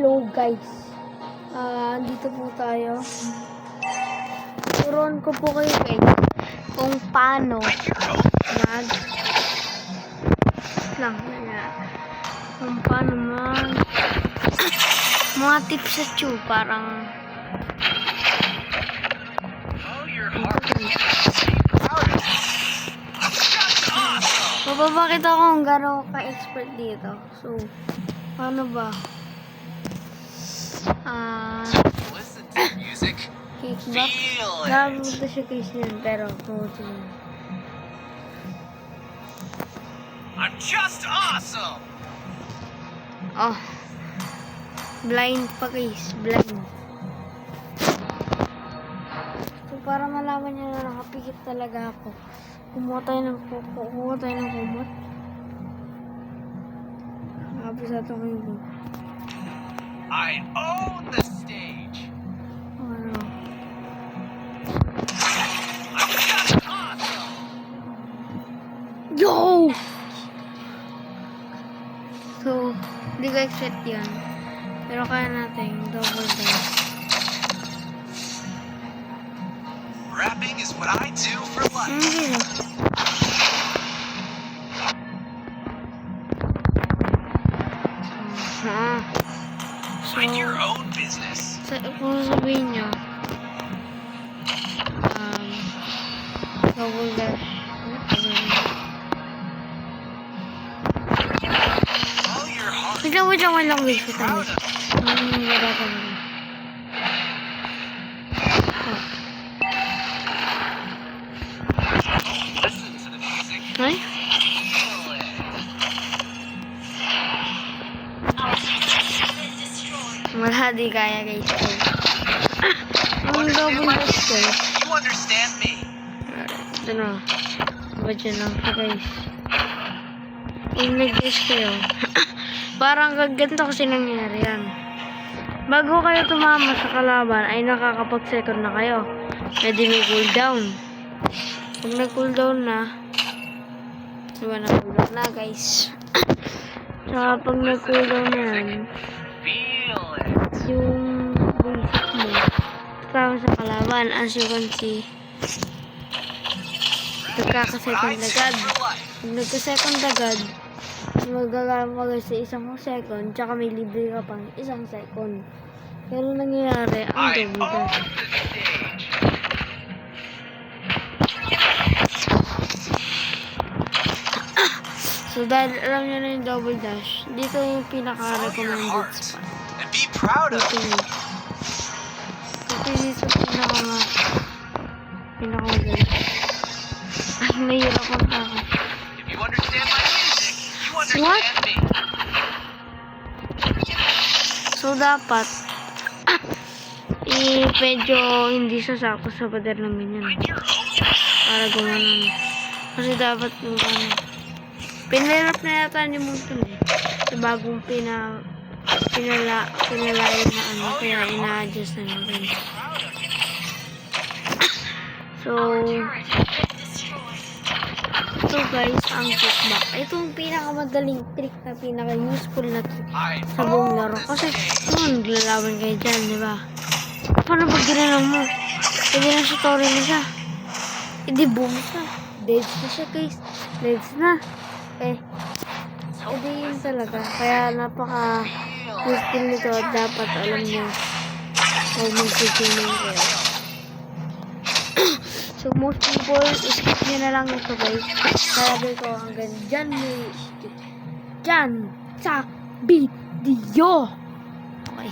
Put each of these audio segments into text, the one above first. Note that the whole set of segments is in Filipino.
Hello guys. Dito po tayo. Turuan ko po kayo guys kung paano mga tips sa tube, parang mapapakita ko kung gano'n ka-expert dito. So, paano ba? Kickback. Nakapunta siya case yun, pero pumunta yun. I'm just awesome! Oh. Blind pa guys. Blind. So, para malaman niya na nakapikit talaga ako. Kumuha tayo ng kumot. Nakapisa ito ko yung I own the stage! ano. I'm just awesome! Yo! So, hindi ko expect yun. Pero kaya natin double dive. Rapping is what I do for life. Hindi na. So, Mind your own business. kung sabihin nyo, double dash. All your heart. Wait lang guys. Proud of it. Wala ka na. Listen to the music. Ay? Feel it. Wala, di kaya guys. You Ang understand double my dash music? guys. You understand me? Ito na. Ba't yun lang siya guys? Kung nag-guess kayo, parang ganito kasi nangyari yan. Bago kayo tumama sa kalaban, ay nakakapag-second na kayo. Pwede may cooldown. Pag nag-cooldown na, diba na-cooldown na guys. Saka pag nag-cooldown na yan, Feel it. yung basic mo, kasama sa kalaban, as you can see, nagkaka-second agad. Pag nagka-second agad, magagamagay sa isang second, tsaka may libre ka pang isang second. Pero nangyayari, ang I double own dash. the stage. So dahil alam nyo na yung double dash, dito yung Follow your pinaka-recommended heart spot. and be proud of Dito it. yun. Kasi dito pinaka-magaling. Ay, nahihirap ang ako. If you understand my music, you understand me. So dapat, medyo hindi sasakto sa pader ng ganyan. Mind your own business. Para gumanon. Kasi dapat yung ano. Pinirap na yata ni Mountain eh. Sa bagong pinalayo na ano. Kaya ina-adjust na natin. So, ito guys, ang kickback. Ito yung pinakamadaling trick na pinaka-useful na trick I sa buong own laro. the Kasi, stage. naglalaban kayo dyan, di ba? Paano pag ginanong mo? Pwede na siya, Tori na siya. Hindi, booms na. Deads na siya, guys. Deads na. Edi yun talaga. Kaya napaka-useful nito at dapat alam niyo huwag mag-tutunan kayo. So, most people, skip nyo na lang ito, guys. Sabi ko hanggang dyan may skip. Dyan sa video. Okay.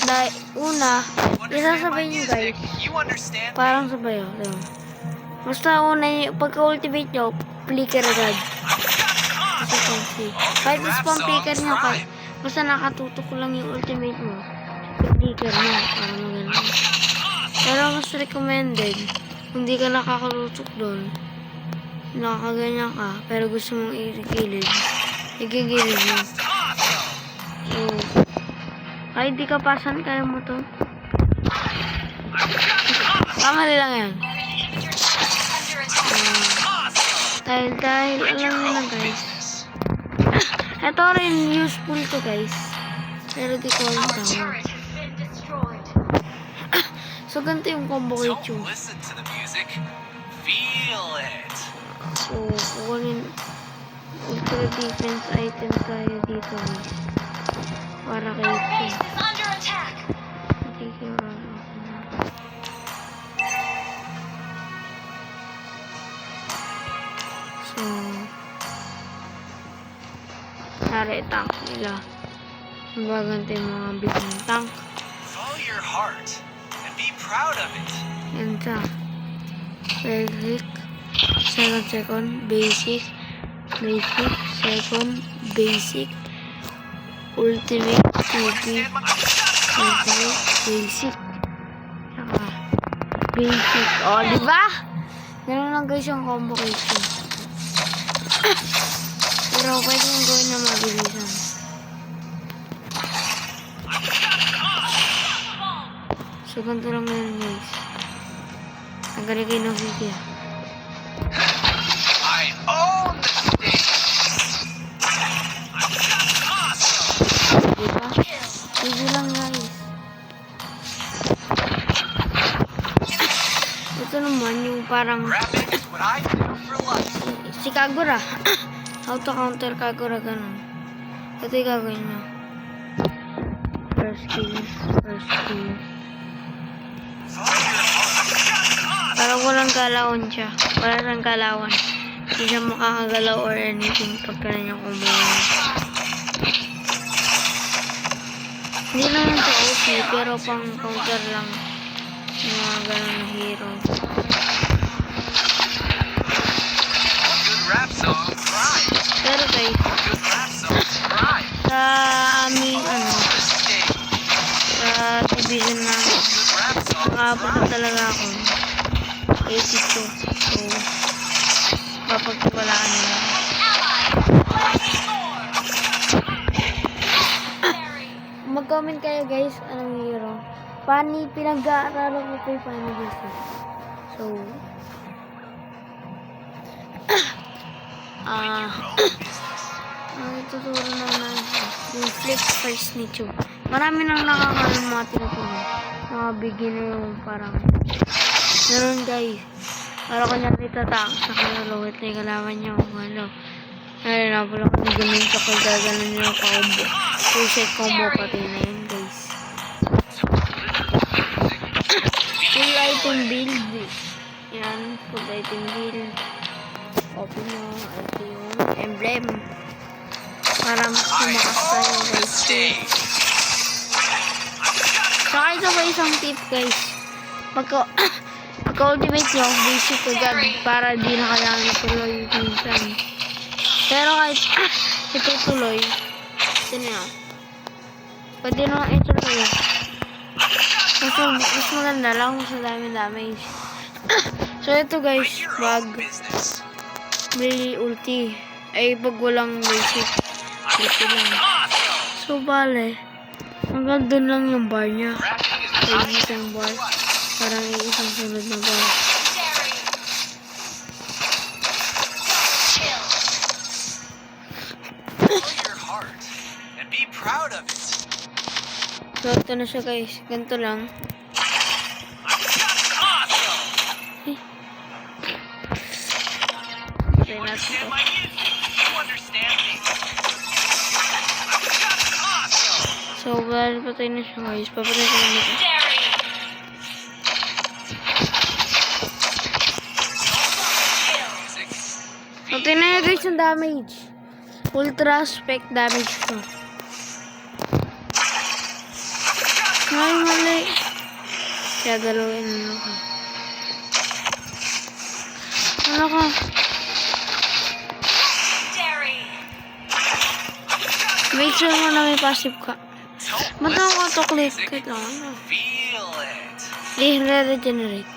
Dahil, una, isasabay nyo, guys. You understand me? Parang sabayo. Diba? Basta una yung pagka-ultimate nyo, flicker agad. Kasi kung see. Kahit spam flicker nyo, kahit basta nakatutok lang yung ultimate mo, flicker mo. Parang maganda. Pero mas recommended, kung di ka nakakatutok doon, nakakaganyan ka, pero gusto mong i-gilid, igigilid mo. So, kahit di ka pasan, kaya mo to. Kamali lang yan. Dahil alam nyo na guys, Ito rin useful to guys. Pero di ko alam Our tama. turret has been destroyed. So ganito yung combo ko Don't yung. listen to the music. Feel it. So kukunin ultra defense item tayo dito guys. Para kay Our base Chu. is under attack. Nakikira ako na. So nari tank nila. Magaganda yung mga big na tank. Follow your heart and be proud of it. Yan siya. Basic. Second, basic. Basic. Second, basic. Ultimate, ultimate, ultimate, basic. Saka, basic. O, diba? Ganun lang guys yung combo kitchen. Pero pwede yung gawin na mabilisan. So, ganito lang ngayon guys. Ang galing kayo ng video. I own the stage. Awesome. Diba? Easy lang guys. Ito naman yung parang Rapping is what I do for life. si Kagura. How to counter Kagura ganun. Ito yung gagawin nyo. First kill. First kill. Follow your heart. Parang walang galawan siya. Wala siyang galawan. Hindi siya makakagalaw or anything pagka na niya kumuha. Hindi naman sa OP pero pang counter lang yung mga ganun na hero. Good rap song, cry. Pero guys, Good rap song, cry. sa aming Own the stage. sa division na Good rap song, nakapot na cry. talaga ako 82. So, papagtiwalaan nila. Mag-comment kayo guys, anong hero. Pani, pinag-aaralan ko kay Pani dito. So, ituturo naman yung flip first ni Chu. Marami nang nakakaroon mga tinuturo. Mga beginner yung parang meron guys. Para ko niya itatak sa kalalo at may kalaman niya kung ano. Ayun na pala kung ganun sa kagaganon niya yung combo. Two-set combo pati na yun guys. Full item build. Yan, full item build. Open mo. Ito yung emblem. Para mas I tumakas tayo own the guys. stage. Saka ito pa isang tip guys. Pagka-ultimate nyo, basic agad para di na kailangan ituloy minsan. Pero kahit itutuloy, ito na yan. Pwede naman ituloy. Mas maganda lang sa dami damage. So ito guys, Mind your pag own business. may ulti, ay pag walang basic, ulti lang. Awesome. So bale, hanggang dun lang yung bar niya. Rapping is Ay, what I do isang bar. for life. Parang isang sunod na bar. Follow your heart and be proud of it. So ito na siya guys, ganito lang. Awesome. Try natin Understand to. my music. You understand me. Awesome. So bale, patay na siya guys. Papatay ko na ito. Music. So tingnan nyo guys yung damage. Ultra spec damage to. Ay, mali. Kaya galawin ano ka. Ano ka? Make sure mo na may passive ka. Ba't ako auto-click? Wait lang, ano? Feel it. I-regenerate.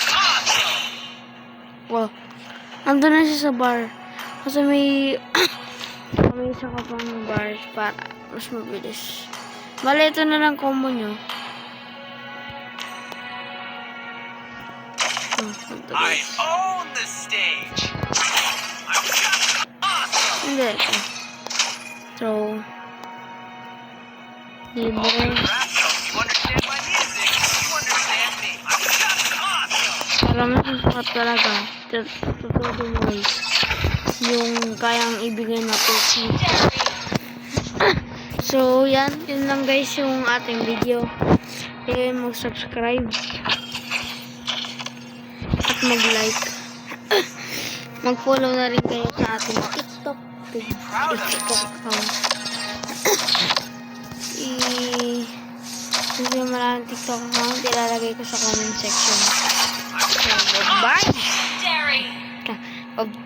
Awesome. Wow. Ando na siya sa bar. Kasi may may isa ka pang bars para mas mabilis. Bale, ito na lang combo nyo. Oh, ito I guys. own the stage. Hindi. Ito. So, libre. Rap, you understand my music, you understand me. I've got an awesome. Para masusukat talaga. Tutudo mo guys. Yung kayang ibigay na perks. So, yan. Yun lang guys yung ating video. Kaya mag-subscribe. At mag-like. Mag-follow na rin kayo sa ating TikTok. TikTok account. Kung yung maraming TikTok account, ilalagay ko sa comment section. So, bye! Dairy. Bye!